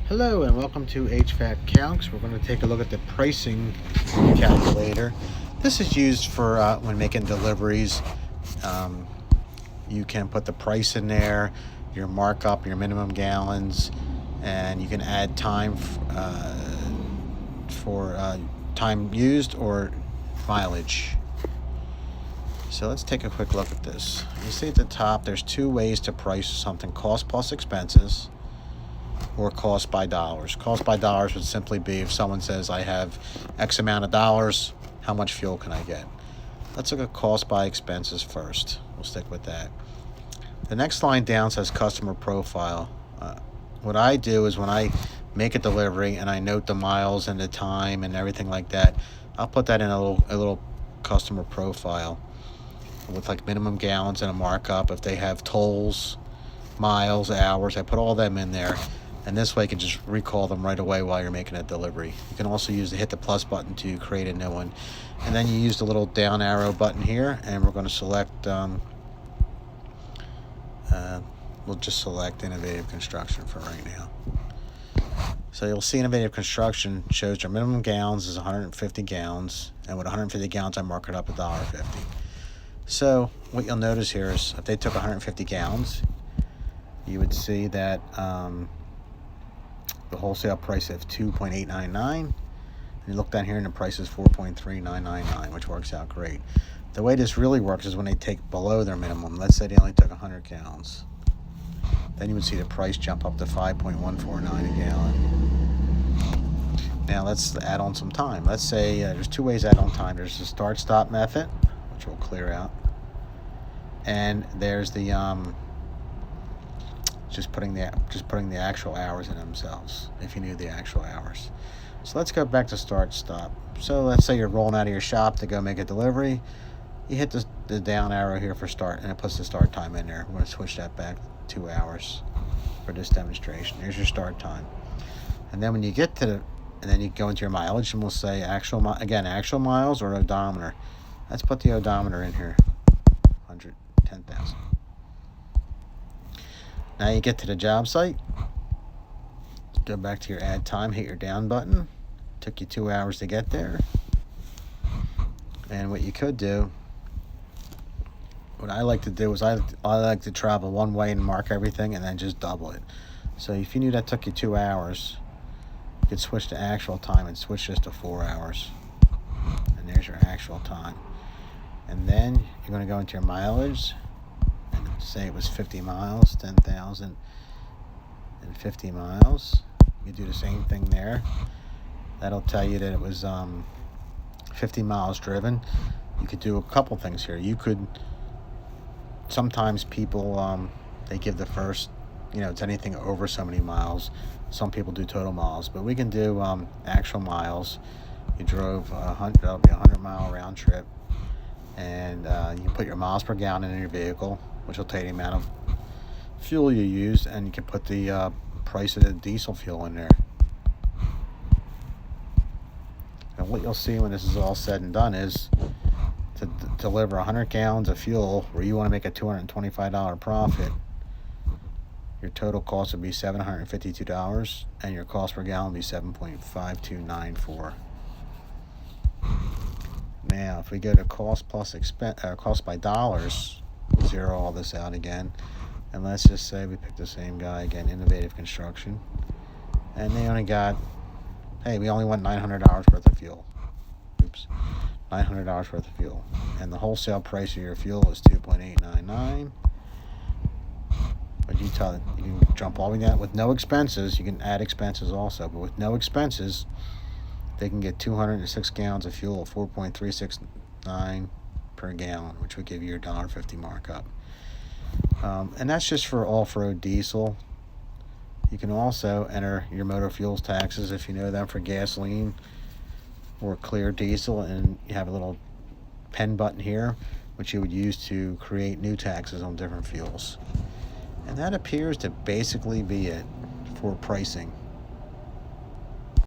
Hello and welcome to HVAC-Calcs. We're going to take a look at the pricing calculator. This is used for when making deliveries. You can put the price in there, your markup, your minimum gallons, and you can add time for time used or mileage. So let's take a quick look at this. You see at the top there's two ways to price something: cost plus expenses or cost by dollars. Cost by dollars would simply be if someone says, I have X amount of dollars, how much fuel can I get? Let's look at cost by expenses first. We'll stick with that. The next line down says customer profile. What I do is when I make a delivery and I note the miles and the time and everything like that, I'll put that in a little customer profile with like minimum gallons and a markup. If they have tolls, miles, hours, I put all them in there. And this way you can just recall them right away while you're making a delivery. You can also use the hit the plus button to create a new one. And then you use the little down arrow button here, and we're going to select, we'll just select Innovative Construction for right now. So you'll see Innovative Construction shows your minimum gallons is 150 gallons, and with 150 gallons I mark it up $1.50. So what you'll notice here is if they took 150 gallons, you would see that the wholesale price of $2.899, and you look down here and the price is $4.3999, which works out great. The way this really works is when they take below their minimum. Let's say they only took 100 gallons, then you would see the price jump up to $5.149 a gallon. Now let's add on some time. Let's say there's two ways to add on time. There's the start stop method, which we'll clear out, and there's the just putting the actual hours in themselves, if you knew the actual hours. So let's go back to start stop. So let's say you're rolling out of your shop to go make a delivery. You hit the down arrow here for start, and it puts the start time in there. We're going to switch that back 2 hours for this demonstration. Here's your start time. And then when you get to and then you go into your mileage, and we'll say actual miles or odometer. Let's put the odometer in here, 110,000. Now you get to the job site, go back to your add time, hit your down button. Took you 2 hours to get there. And what you could do, what I like to do is I like to travel one way and mark everything and then just double it. So if you knew that took you 2 hours, you could switch to actual time and switch this to 4 hours. And there's your actual time. And then you're going to go into your mileage. Say it was 50 miles, 10,050 miles. You do the same thing there. That'll tell you that it was 50 miles driven. You could do a couple things here. You could, sometimes people, they give the first, it's anything over so many miles. Some people do total miles, but we can do actual miles. You drove 100, that'll be a 100-mile round trip. And you can put your miles per gallon in your vehicle, which will tell you the amount of fuel you used, and you can put the price of the diesel fuel in there. And what you'll see when this is all said and done is to deliver 100 gallons of fuel where you want to make a $225 profit, your total cost would be $752, and your cost per gallon would be $7.5294. Now, if we go to cost plus cost by dollars, zero all this out again, and let's just say we pick the same guy again, Innovative Construction, and they only got, we only want $900 worth of fuel. Oops, $900 worth of fuel, and the wholesale price of your fuel is $2.899. But you can jump all the way down with no expenses. You can add expenses also, but with no expenses, they can get 206 gallons of fuel, 4.369 per gallon, which would give you your $1.50 markup. And that's just for off-road diesel. You can also enter your motor fuels taxes, if you know them, for gasoline or clear diesel, and you have a little pen button here, which you would use to create new taxes on different fuels. And that appears to basically be it for pricing.